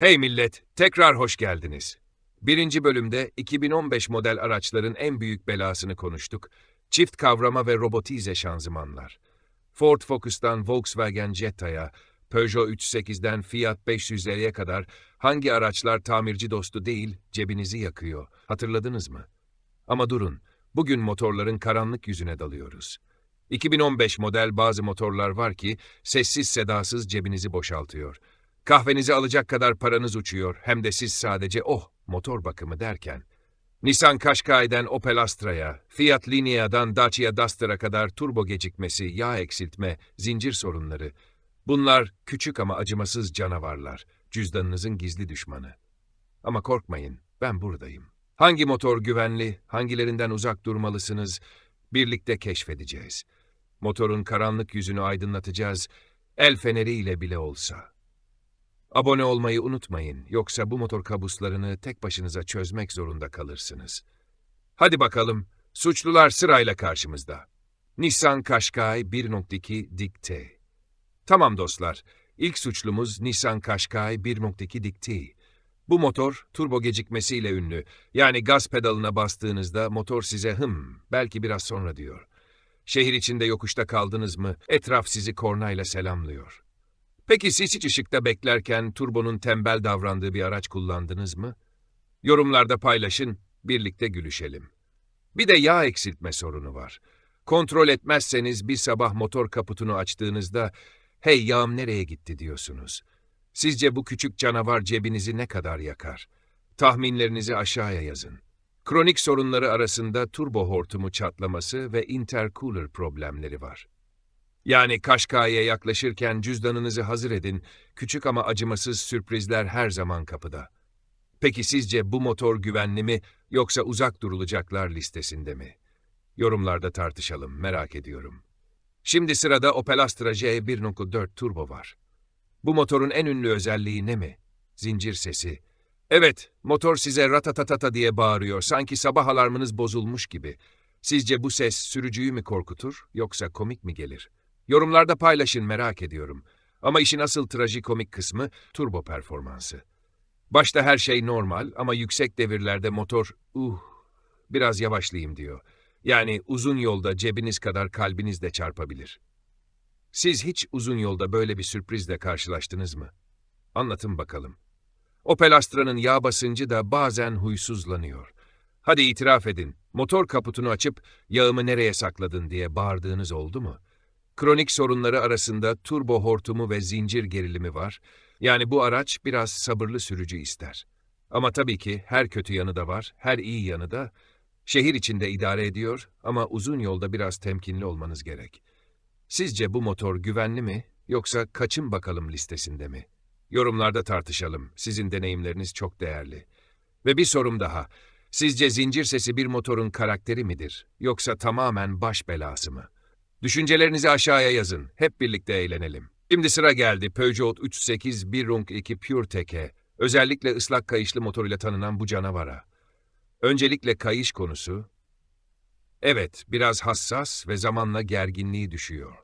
Hey millet, tekrar hoş geldiniz. Birinci bölümde 2015 model araçların en büyük belasını konuştuk. Çift kavrama ve robotize şanzımanlar. Ford Focus'tan Volkswagen Jetta'ya, Peugeot 308'den Fiat 500'lere kadar hangi araçlar tamirci dostu değil, cebinizi yakıyor. Hatırladınız mı? Ama durun, bugün motorların karanlık yüzüne dalıyoruz. 2015 model bazı motorlar var ki sessiz sedasız cebinizi boşaltıyor. Kahvenizi alacak kadar paranız uçuyor, hem de siz sadece motor bakımı derken. Nissan Qashqai'den Opel Astra'ya, Fiat Linea'dan Dacia Duster'a kadar turbo gecikmesi, yağ eksiltme, zincir sorunları. Bunlar küçük ama acımasız canavarlar, cüzdanınızın gizli düşmanı. Ama korkmayın, ben buradayım. Hangi motor güvenli, hangilerinden uzak durmalısınız, birlikte keşfedeceğiz. Motorun karanlık yüzünü aydınlatacağız, el feneriyle bile olsa. Abone olmayı unutmayın, yoksa bu motor kabuslarını tek başınıza çözmek zorunda kalırsınız. Hadi bakalım, suçlular sırayla karşımızda. Nissan Qashqai 1.2 Dict-T. Tamam dostlar, ilk suçlumuz Nissan Qashqai 1.2 Dict-T. Bu motor, turbo gecikmesiyle ünlü. Yani gaz pedalına bastığınızda motor size belki biraz sonra diyor. Şehir içinde yokuşta kaldınız mı, etraf sizi kornayla selamlıyor. Peki siz hiç ışıkta beklerken turbonun tembel davrandığı bir araç kullandınız mı? Yorumlarda paylaşın, birlikte gülüşelim. Bir de yağ eksiltme sorunu var. Kontrol etmezseniz bir sabah motor kaputunu açtığınızda, "Hey yağım nereye gitti?" diyorsunuz. Sizce bu küçük canavar cebinizi ne kadar yakar? Tahminlerinizi aşağıya yazın. Kronik sorunları arasında turbo hortumu çatlaması ve intercooler problemleri var. Yani Qashqai'ye yaklaşırken cüzdanınızı hazır edin, küçük ama acımasız sürprizler her zaman kapıda. Peki sizce bu motor güvenli mi, yoksa uzak durulacaklar listesinde mi? Yorumlarda tartışalım, merak ediyorum. Şimdi sırada Opel Astra J 1.4 Turbo var. Bu motorun en ünlü özelliği ne mi? Zincir sesi. Evet, motor size ratatatata diye bağırıyor, sanki sabah alarmınız bozulmuş gibi. Sizce bu ses sürücüyü mü korkutur, yoksa komik mi gelir? Yorumlarda paylaşın, merak ediyorum. Ama işin asıl trajikomik kısmı turbo performansı. Başta her şey normal ama yüksek devirlerde motor biraz yavaşlayayım diyor. Yani uzun yolda cebiniz kadar kalbiniz de çarpabilir. Siz hiç uzun yolda böyle bir sürprizle karşılaştınız mı? Anlatın bakalım. Opel Astra'nın yağ basıncı da bazen huysuzlanıyor. Hadi itiraf edin, motor kaputunu açıp "Yağımı nereye sakladın?" diye bağırdığınız oldu mu? Kronik sorunları arasında turbo hortumu ve zincir gerilimi var. Yani bu araç biraz sabırlı sürücü ister. Ama tabii ki her kötü yanı da var, her iyi yanı da. Şehir içinde idare ediyor ama uzun yolda biraz temkinli olmanız gerek. Sizce bu motor güvenli mi, yoksa kaçın bakalım listesinde mi? Yorumlarda tartışalım. Sizin deneyimleriniz çok değerli. Ve bir sorum daha. Sizce zincir sesi bir motorun karakteri midir, yoksa tamamen baş belası mı? Düşüncelerinizi aşağıya yazın. Hep birlikte eğlenelim. Şimdi sıra geldi Peugeot 308 1.2 PureTech'e, özellikle ıslak kayışlı motoruyla tanınan bu canavara. Öncelikle kayış konusu. Evet, biraz hassas ve zamanla gerginliği düşüyor.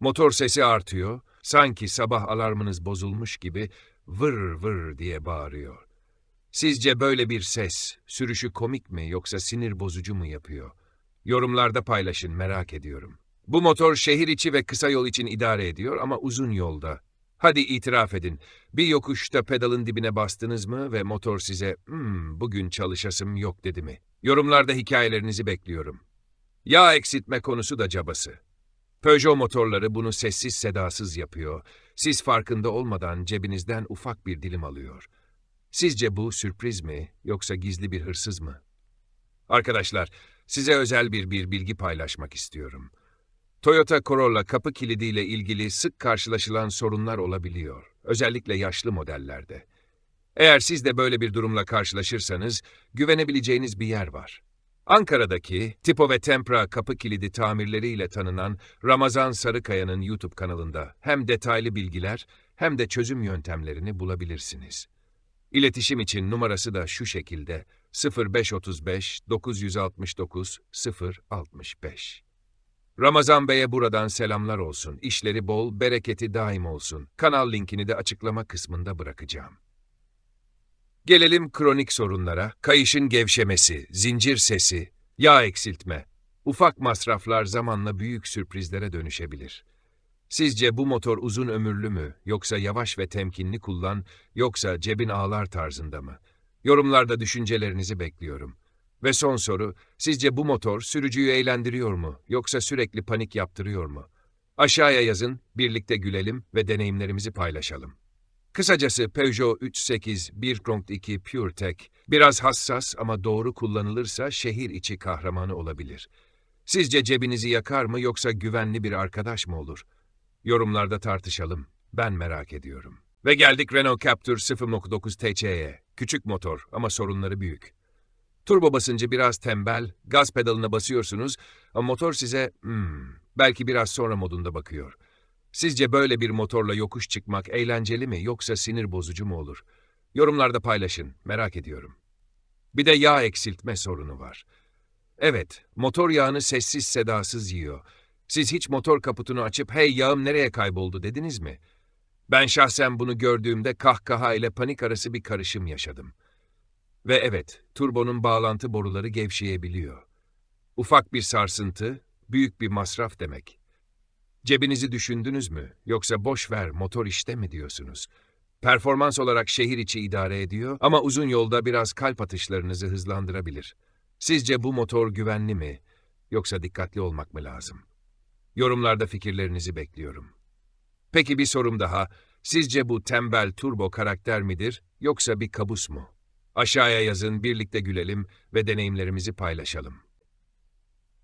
Motor sesi artıyor, sanki sabah alarmınız bozulmuş gibi vır vır diye bağırıyor. Sizce böyle bir ses, sürüşü komik mi, yoksa sinir bozucu mu yapıyor? Yorumlarda paylaşın, merak ediyorum. Bu motor şehir içi ve kısa yol için idare ediyor ama uzun yolda. Hadi itiraf edin, bir yokuşta pedalın dibine bastınız mı ve motor size "bugün çalışasım yok" dedi mi? Yorumlarda hikayelerinizi bekliyorum. Yağ eksiltme konusu da cabası. Peugeot motorları bunu sessiz sedasız yapıyor. Siz farkında olmadan cebinizden ufak bir dilim alıyor. Sizce bu sürpriz mi, yoksa gizli bir hırsız mı? Arkadaşlar, size özel bir bilgi paylaşmak istiyorum. Toyota Corolla kapı kilidiyle ilgili sık karşılaşılan sorunlar olabiliyor, özellikle yaşlı modellerde. Eğer siz de böyle bir durumla karşılaşırsanız, güvenebileceğiniz bir yer var. Ankara'daki Tipo ve Tempra kapı kilidi tamirleriyle tanınan Ramazan Sarıkaya'nın YouTube kanalında hem detaylı bilgiler hem de çözüm yöntemlerini bulabilirsiniz. İletişim için numarası da şu şekilde: 0535 969 065. Ramazan Bey'e buradan selamlar olsun. İşleri bol, bereketi daim olsun. Kanal linkini de açıklama kısmında bırakacağım. Gelelim kronik sorunlara, kayışın gevşemesi, zincir sesi, yağ eksiltme. Ufak masraflar zamanla büyük sürprizlere dönüşebilir. Sizce bu motor uzun ömürlü mü, yoksa yavaş ve temkinli kullan, yoksa cebin ağlar tarzında mı? Yorumlarda düşüncelerinizi bekliyorum. Ve son soru, sizce bu motor sürücüyü eğlendiriyor mu, yoksa sürekli panik yaptırıyor mu? Aşağıya yazın, birlikte gülelim ve deneyimlerimizi paylaşalım. Kısacası Peugeot 308 1.2 PureTech biraz hassas ama doğru kullanılırsa şehir içi kahramanı olabilir. Sizce cebinizi yakar mı yoksa güvenli bir arkadaş mı olur? Yorumlarda tartışalım. Ben merak ediyorum. Ve geldik Renault Captur 0.9 TC'ye. Küçük motor ama sorunları büyük. Turbo basıncı biraz tembel, gaz pedalına basıyorsunuz ama motor size belki biraz sonra modunda bakıyor. Sizce böyle bir motorla yokuş çıkmak eğlenceli mi yoksa sinir bozucu mu olur? Yorumlarda paylaşın, merak ediyorum. Bir de yağ eksiltme sorunu var. Evet, motor yağını sessiz sedasız yiyor. Siz hiç motor kaputunu açıp "Hey yağım nereye kayboldu?" dediniz mi? Ben şahsen bunu gördüğümde kahkaha ile panik arası bir karışım yaşadım. Ve evet, turbonun bağlantı boruları gevşeyebiliyor. Ufak bir sarsıntı, büyük bir masraf demek. Cebinizi düşündünüz mü? Yoksa boş ver, motor işte mi diyorsunuz? Performans olarak şehir içi idare ediyor ama uzun yolda biraz kalp atışlarınızı hızlandırabilir. Sizce bu motor güvenli mi? Yoksa dikkatli olmak mı lazım? Yorumlarda fikirlerinizi bekliyorum. Peki bir sorum daha. Sizce bu tembel turbo karakter midir yoksa bir kabus mu? Aşağıya yazın, birlikte gülelim ve deneyimlerimizi paylaşalım.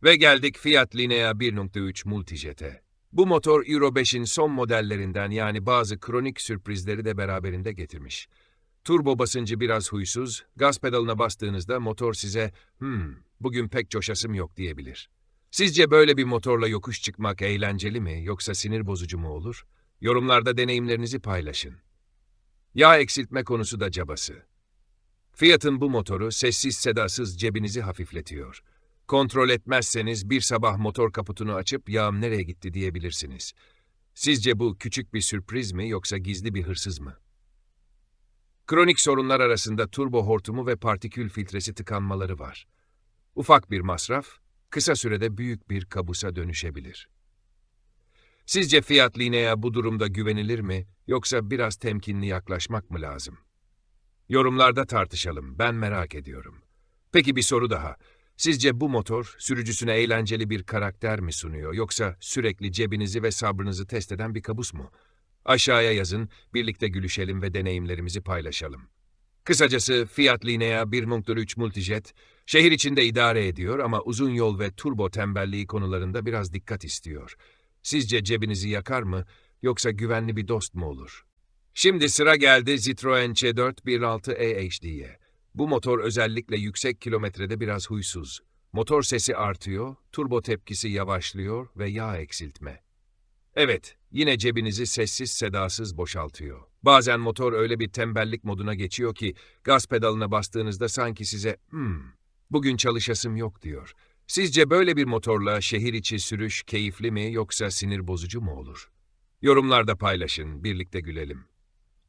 Ve geldik Fiat Linea 1.3 Multijet'e. Bu motor Euro 5'in son modellerinden, yani bazı kronik sürprizleri de beraberinde getirmiş. Turbo basıncı biraz huysuz, gaz pedalına bastığınızda motor size bugün pek coşasım yok diyebilir. Sizce böyle bir motorla yokuş çıkmak eğlenceli mi yoksa sinir bozucu mu olur? Yorumlarda deneyimlerinizi paylaşın. Yağ eksiltme konusu da cabası. Fiat'ın bu motoru sessiz sedasız cebinizi hafifletiyor. Kontrol etmezseniz bir sabah motor kaputunu açıp "Yağım nereye gitti?" diyebilirsiniz. Sizce bu küçük bir sürpriz mi yoksa gizli bir hırsız mı? Kronik sorunlar arasında turbo hortumu ve partikül filtresi tıkanmaları var. Ufak bir masraf, kısa sürede büyük bir kabusa dönüşebilir. Sizce Fiat Linea bu durumda güvenilir mi yoksa biraz temkinli yaklaşmak mı lazım? Yorumlarda tartışalım, ben merak ediyorum. Peki bir soru daha. Sizce bu motor sürücüsüne eğlenceli bir karakter mi sunuyor yoksa sürekli cebinizi ve sabrınızı test eden bir kabus mu? Aşağıya yazın, birlikte gülüşelim ve deneyimlerimizi paylaşalım. Kısacası Fiat Linea 1.3 Multijet, şehir içinde idare ediyor ama uzun yol ve turbo tembelliği konularında biraz dikkat istiyor. Sizce cebinizi yakar mı yoksa güvenli bir dost mu olur? Şimdi sıra geldi Citroen C4 1.6 EHD'ye. Bu motor özellikle yüksek kilometrede biraz huysuz. Motor sesi artıyor, turbo tepkisi yavaşlıyor ve yağ eksiltme. Evet, yine cebinizi sessiz sedasız boşaltıyor. Bazen motor öyle bir tembellik moduna geçiyor ki gaz pedalına bastığınızda sanki size bugün çalışasım yok diyor. Sizce böyle bir motorla şehir içi sürüş keyifli mi yoksa sinir bozucu mu olur? Yorumlarda paylaşın, birlikte gülelim.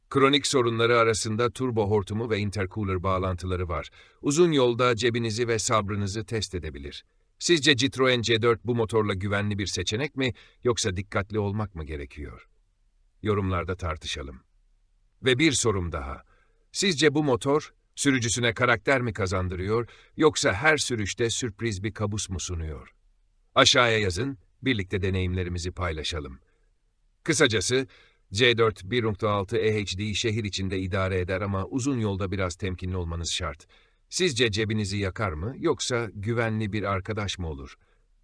Kronik sorunları arasında turbo hortumu ve intercooler bağlantıları var. Uzun yolda cebinizi ve sabrınızı test edebilir. Sizce Citroen C4 bu motorla güvenli bir seçenek mi yoksa dikkatli olmak mı gerekiyor? Yorumlarda tartışalım. Ve bir sorum daha. Sizce bu motor sürücüsüne karakter mi kazandırıyor yoksa her sürüşte sürpriz bir kabus mu sunuyor? Aşağıya yazın, birlikte deneyimlerimizi paylaşalım. Kısacası C4 1.6 EHD şehir içinde idare eder ama uzun yolda biraz temkinli olmanız şart. Sizce cebinizi yakar mı yoksa güvenli bir arkadaş mı olur?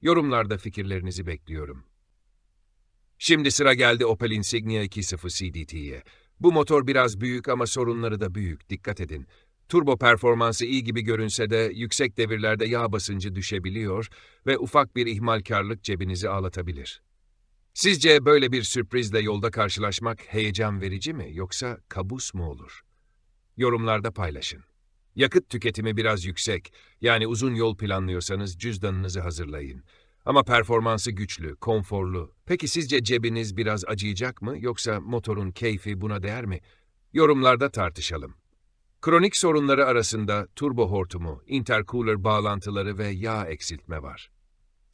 Yorumlarda fikirlerinizi bekliyorum. Şimdi sıra geldi Opel Insignia 2.0 CDT'ye. Bu motor biraz büyük ama sorunları da büyük, dikkat edin. Turbo performansı iyi gibi görünse de yüksek devirlerde yağ basıncı düşebiliyor ve ufak bir ihmalkarlık cebinizi ağlatabilir. Sizce böyle bir sürprizle yolda karşılaşmak heyecan verici mi yoksa kabus mu olur? Yorumlarda paylaşın. Yakıt tüketimi biraz yüksek, yani uzun yol planlıyorsanız cüzdanınızı hazırlayın. Ama performansı güçlü, konforlu. Peki sizce cebiniz biraz acıyacak mı yoksa motorun keyfi buna değer mi? Yorumlarda tartışalım. Kronik sorunları arasında turbo hortumu, intercooler bağlantıları ve yağ eksiltme var.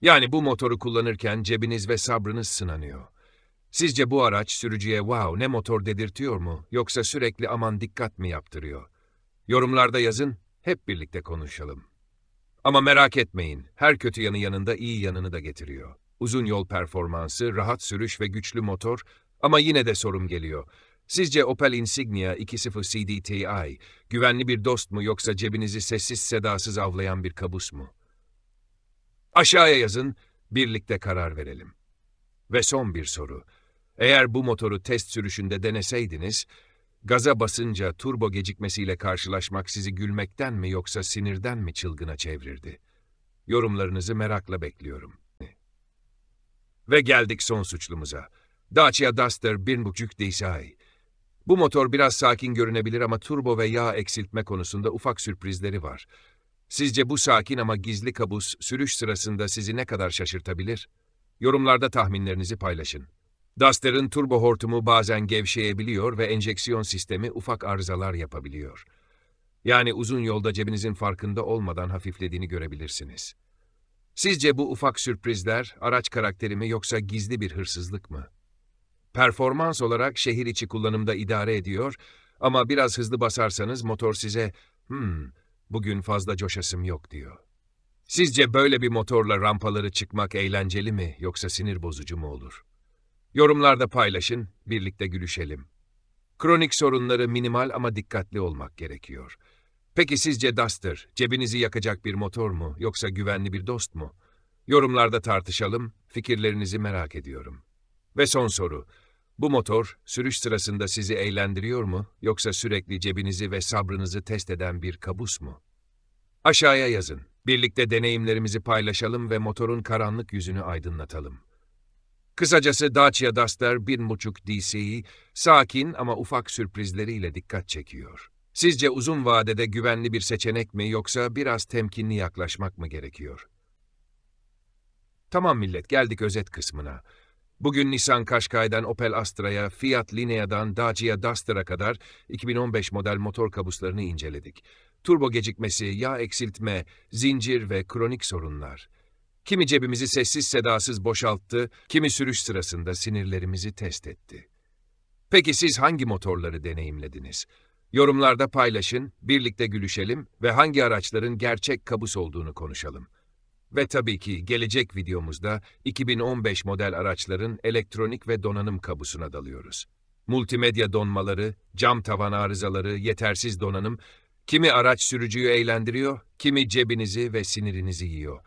Yani bu motoru kullanırken cebiniz ve sabrınız sınanıyor. Sizce bu araç sürücüye "wow ne motor" dedirtiyor mu, yoksa sürekli "aman dikkat" mi yaptırıyor? Yorumlarda yazın, hep birlikte konuşalım. Ama merak etmeyin, her kötü yanı yanında iyi yanını da getiriyor. Uzun yol performansı, rahat sürüş ve güçlü motor, ama yine de sorum geliyor. Sizce Opel Insignia 2.0 CDTI güvenli bir dost mu, yoksa cebinizi sessiz sedasız avlayan bir kabus mu? Aşağıya yazın, birlikte karar verelim. Ve son bir soru. Eğer bu motoru test sürüşünde deneseydiniz, gaza basınca turbo gecikmesiyle karşılaşmak sizi gülmekten mi yoksa sinirden mi çılgına çevirirdi? Yorumlarınızı merakla bekliyorum. Ve geldik son suçlumuza. Dacia Duster 1.5 DCi. Bu motor biraz sakin görünebilir ama turbo ve yağ eksiltme konusunda ufak sürprizleri var. Sizce bu sakin ama gizli kabus sürüş sırasında sizi ne kadar şaşırtabilir? Yorumlarda tahminlerinizi paylaşın. Duster'ın turbo hortumu bazen gevşeyebiliyor ve enjeksiyon sistemi ufak arızalar yapabiliyor. Yani uzun yolda cebinizin farkında olmadan hafiflediğini görebilirsiniz. Sizce bu ufak sürprizler araç karakteri mi yoksa gizli bir hırsızlık mı? Performans olarak şehir içi kullanımda idare ediyor ama biraz hızlı basarsanız motor size bugün fazla coşasım yok" diyor. Sizce böyle bir motorla rampaları çıkmak eğlenceli mi yoksa sinir bozucu mu olur? Yorumlarda paylaşın, birlikte gülüşelim. Kronik sorunları minimal ama dikkatli olmak gerekiyor. Peki sizce Duster, cebinizi yakacak bir motor mu yoksa güvenli bir dost mu? Yorumlarda tartışalım, fikirlerinizi merak ediyorum. Ve son soru, bu motor sürüş sırasında sizi eğlendiriyor mu yoksa sürekli cebinizi ve sabrınızı test eden bir kabus mu? Aşağıya yazın, birlikte deneyimlerimizi paylaşalım ve motorun karanlık yüzünü aydınlatalım. Kısacası Dacia Duster 1.5 DCi sakin ama ufak sürprizleriyle dikkat çekiyor. Sizce uzun vadede güvenli bir seçenek mi yoksa biraz temkinli yaklaşmak mı gerekiyor? Tamam millet, geldik özet kısmına. Bugün Nissan Qashqai'den Opel Astra'ya, Fiat Linea'dan Dacia Duster'a kadar 2015 model motor kabuslarını inceledik. Turbo gecikmesi, yağ eksiltme, zincir ve kronik sorunlar. Kimi cebimizi sessiz sedasız boşalttı, kimi sürüş sırasında sinirlerimizi test etti. Peki siz hangi motorları deneyimlediniz? Yorumlarda paylaşın, birlikte gülüşelim ve hangi araçların gerçek kabus olduğunu konuşalım. Ve tabii ki gelecek videomuzda 2015 model araçların elektronik ve donanım kabusuna dalıyoruz. Multimedya donmaları, cam tavan arızaları, yetersiz donanım, kimi araç sürücüyü eğlendiriyor, kimi cebinizi ve sinirinizi yiyor.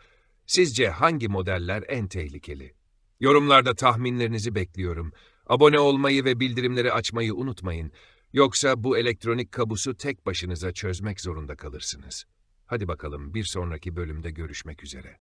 Sizce hangi modeller en tehlikeli? Yorumlarda tahminlerinizi bekliyorum. Abone olmayı ve bildirimleri açmayı unutmayın. Yoksa bu elektronik kabusu tek başınıza çözmek zorunda kalırsınız. Hadi bakalım, bir sonraki bölümde görüşmek üzere.